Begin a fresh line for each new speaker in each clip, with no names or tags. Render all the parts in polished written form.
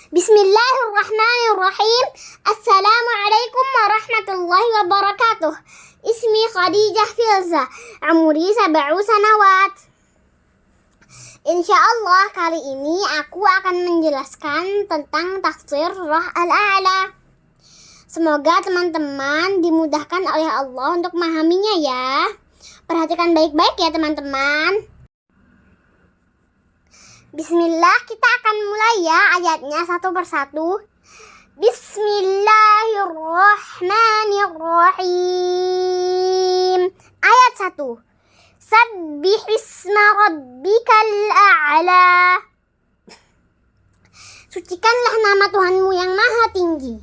Bismillahirrahmanirrahim. Assalamualaikum warahmatullahi wabarakatuh. Ismi Khadijah Filza, umri 7 sanawat. Insyaallah kali ini aku akan menjelaskan tentang tafsir surah Al-A'la. Semoga teman-teman dimudahkan oleh Allah untuk memahaminya ya. Perhatikan baik-baik ya teman-teman. Bismillah, kita akan mulai ya ayatnya satu persatu. Bismillahirrahmanirrahim. Ayat 1. Sabbihisma rabbikal a'la. Sucikanlah nama Tuhanmu yang maha tinggi.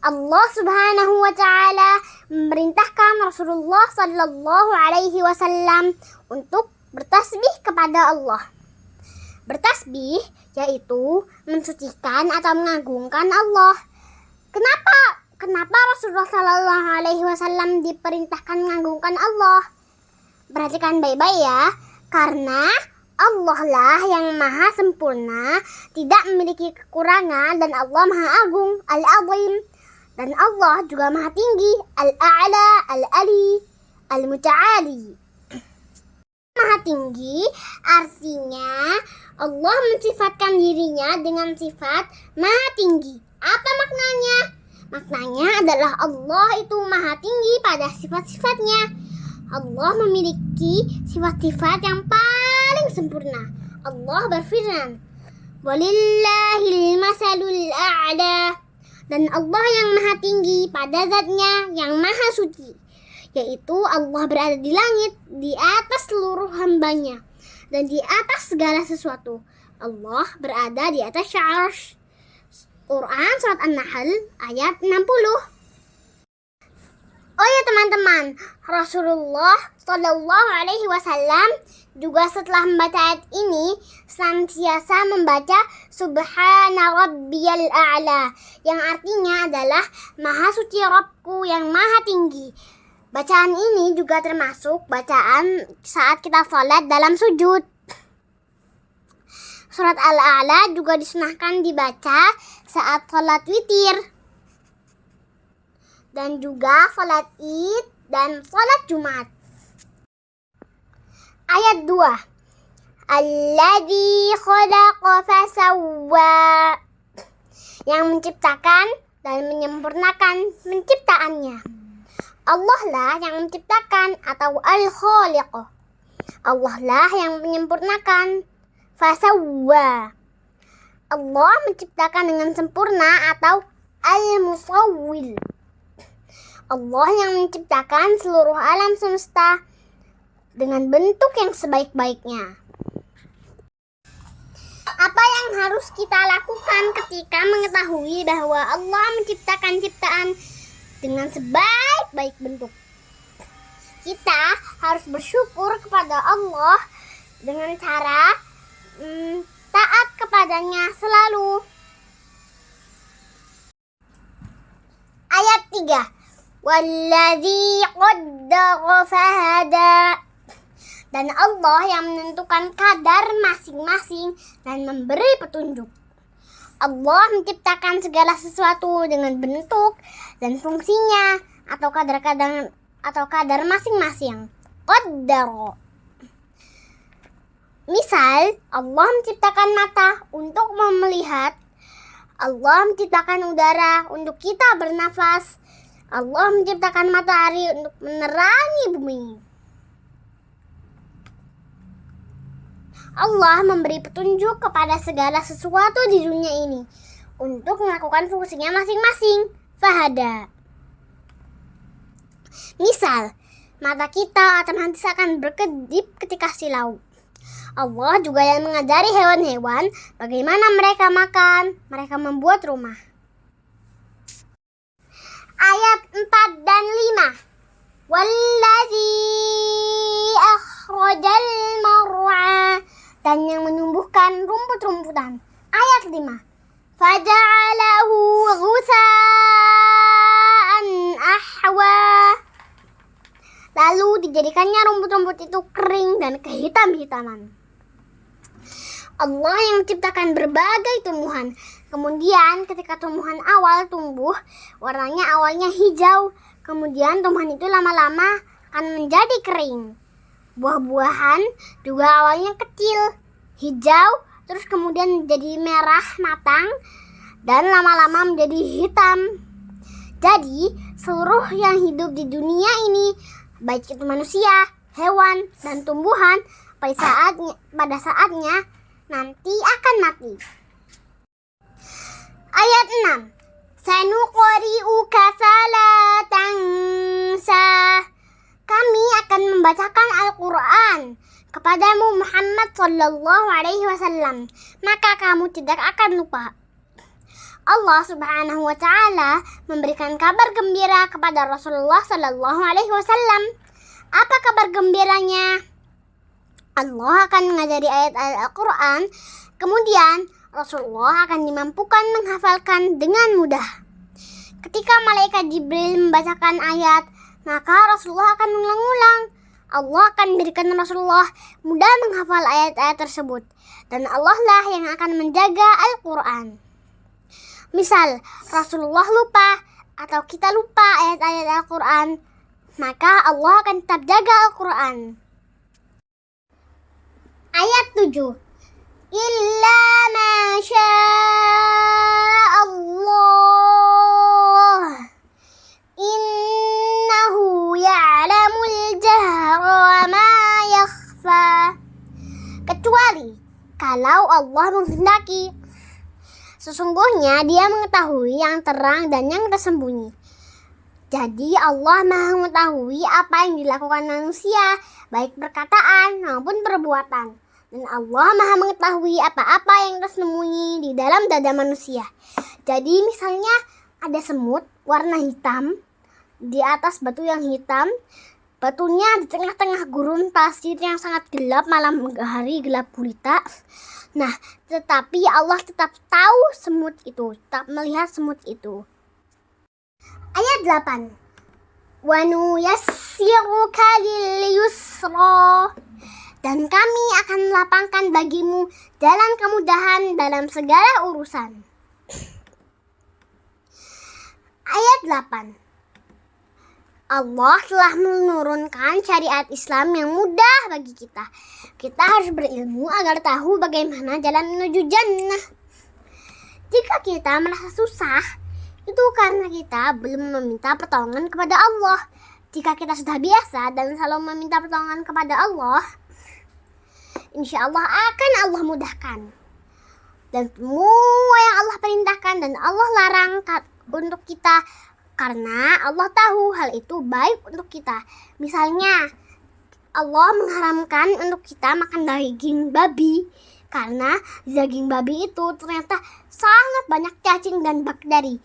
Allah subhanahu wa ta'ala memerintahkan Rasulullah sallallahu alaihi wasallam untuk bertasbih kepada Allah. Bertasbih yaitu mensucikan atau mengagungkan Allah. Kenapa Rasulullah sallallahu alaihi wasallam diperintahkan mengagungkan Allah? Perhatikan baik-baik ya. Karena Allah lah yang maha sempurna, tidak memiliki kekurangan, dan Allah maha agung, al-azim. Dan Allah juga maha tinggi, al-a'la, al-ali, al-muta'ali. Maha tinggi artinya Allah mensifatkan dirinya dengan sifat maha tinggi. Apa maknanya? Maknanya adalah Allah itu maha tinggi pada sifat-sifatnya. Allah memiliki sifat-sifat yang paling sempurna. Allah berfirman, walillahil masalul a'la. Dan Allah yang maha tinggi pada zatnya yang maha suci, yaitu Allah berada di langit, di atas seluruh hambanya, dan di atas segala sesuatu. Allah berada di atas arsy. Quran Surat An-Nahl ayat 60. Oh ya teman-teman, Rasulullah Shallallahu Alaihi Wasallam juga setelah membaca ayat ini senantiasa membaca Subhana Rabbiyal A'la, yang artinya adalah Maha Suci Rabbku yang maha tinggi. Bacaan ini juga termasuk bacaan saat kita sholat dalam sujud. Surat Al-A'la juga disunahkan dibaca saat sholat witir, dan juga sholat id dan sholat Jumat. Ayat 2. Alladzi khalaqa fasawwa, yang menciptakan dan menyempurnakan penciptaannya. Allah lah yang menciptakan atau al-khaliq. Allah lah yang menyempurnakan. Fasawwa, Allah menciptakan dengan sempurna atau al-musawwil. Allah yang menciptakan seluruh alam semesta dengan bentuk yang sebaik-baiknya. Apa yang harus kita lakukan ketika mengetahui bahwa Allah menciptakan ciptaan dengan sebaik-baik bentuk? Kita harus bersyukur kepada Allah dengan cara taat kepadanya selalu. Ayat 3. Walladzi qaddara fahada, dan Allah yang menentukan kadar masing-masing dan memberi petunjuk. Allah menciptakan segala sesuatu dengan bentuk dan fungsinya atau kadar masing-masing. Qaddara. Misal, Allah menciptakan mata untuk melihat. Allah menciptakan udara untuk kita bernafas. Allah menciptakan matahari untuk menerangi bumi. Allah memberi petunjuk kepada segala sesuatu di dunia ini untuk melakukan fungsinya masing-masing. Fahada. Misal, mata kita otomatis akan berkedip ketika silau. Allah juga yang mengajari hewan-hewan bagaimana mereka makan, mereka membuat rumah. Ayat 4 dan 5. Wallazi akhrajal mar'a, dan yang menumbuhkan rumput-rumputan. Ayat 5. Faja'alahu ghusaan ahwa, lalu dijadikannya rumput-rumput itu kering dan kehitam-hitaman. Allah yang menciptakan berbagai tumbuhan, Kemudian ketika tumbuhan awal tumbuh, warnanya awalnya hijau. Kemudian tumbuhan itu lama-lama akan menjadi kering. Buah-buahan juga awalnya kecil, hijau, terus kemudian menjadi merah matang, dan lama-lama menjadi hitam. Jadi, seluruh yang hidup di dunia ini, baik itu manusia, hewan, dan tumbuhan, pada saatnya nanti akan mati. Ayat 6. Sanuqri'uka fala tansa. Kami akan membacakan Al-Quran kepadamu Muhammad sallallahu alaihi wasallam, maka kamu tidak akan lupa. Allah subhanahu wa ta'ala memberikan kabar gembira kepada Rasulullah sallallahu alaihi wasallam. Apa kabar gembiranya? Allah akan mengajari ayat-ayat Al-Quran, kemudian Rasulullah akan dimampukan menghafalkan dengan mudah. Ketika malaikat Jibril membacakan ayat, maka Rasulullah akan mengulang-ulang. Allah akan memberikan Rasulullah mudah menghafal ayat-ayat tersebut, dan Allah lah yang akan menjaga Al-Quran. Misal, Rasulullah lupa atau kita lupa ayat-ayat Al-Quran, maka Allah akan tetap jaga Al-Quran. Ayat 7. Illa ma Allah innahu ya'lamul jahra wa ma yakhfa. Kecuali kalau Allah menghendaki. Sesungguhnya Dia mengetahui yang terang dan yang tersembunyi. Jadi Allah Maha mengetahui apa yang dilakukan manusia, baik perkataan maupun perbuatan. Dan Allah Maha mengetahui apa-apa yang tersembunyi di dalam dada manusia. Jadi misalnya ada semut warna hitam di atas batu yang hitam, batunya di tengah-tengah gurun pasir yang sangat gelap, malam hari gelap gulita. Nah, tetapi Allah tetap tahu semut itu, tetap melihat semut itu. Ayat 8. Wa nuyassiruka lil yusra. Dan kami akan melapangkan bagimu jalan kemudahan dalam segala urusan. Ayat 8. Allah telah menurunkan syariat Islam yang mudah bagi kita. Kita harus berilmu agar tahu bagaimana jalan menuju jannah. Jika kita merasa susah, itu karena kita belum meminta pertolongan kepada Allah. Jika kita sudah biasa dan selalu meminta pertolongan kepada Allah, insya Allah akan Allah mudahkan. Dan semua yang Allah perintahkan dan Allah larang untuk kita, karena Allah tahu hal itu baik untuk kita. Misalnya, Allah mengharamkan untuk kita makan daging babi, karena daging babi itu ternyata sangat banyak cacing dan bakteri.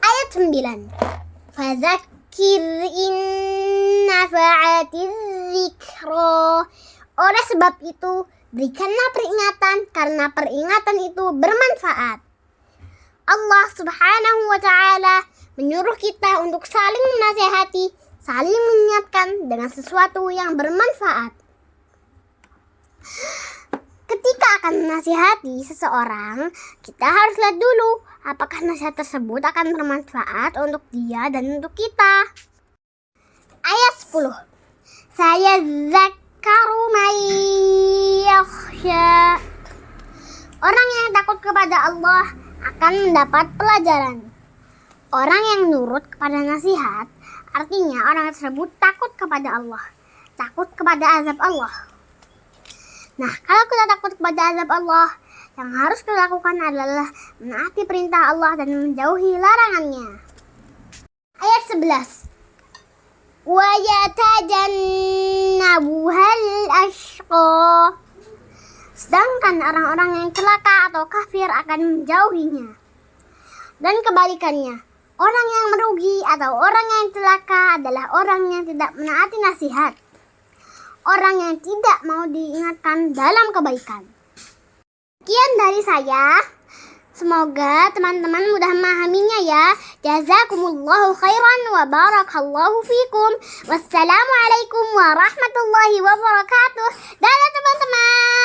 Ayat 9. Fadzakir in nafa'atiz zikra. Oleh sebab itu, berikanlah peringatan karena peringatan itu bermanfaat. Allah subhanahu wa ta'ala menyuruh kita untuk saling menasihati, saling mengingatkan dengan sesuatu yang bermanfaat. Ketika akan menasihati seseorang, kita harus lihat dulu apakah nasihat tersebut akan bermanfaat untuk dia dan untuk kita. Ayat 10. Sayadzakkaru man yakhsha. Orang yang takut kepada Allah akan mendapat pelajaran. Orang yang nurut kepada nasihat, artinya orang tersebut takut kepada Allah, takut kepada azab Allah. Nah, kalau kita takut kepada azab Allah, yang harus kita lakukan adalah menaati perintah Allah dan menjauhi larangannya. Ayat 11. Wa yatajannabuhal ashqa. Sedangkan orang-orang yang celaka atau kafir akan menjauhinya. Dan kebalikannya, orang yang merugi atau orang yang celaka adalah orang yang tidak menaati nasihat, orang yang tidak mau diingatkan dalam kebaikan. Sekian dari saya. Semoga teman-teman mudah memahaminya ya. Jazakumullahu khairan wa barakallahu fikum. Wassalamualaikum warahmatullahi wabarakatuh. Dadah teman-teman.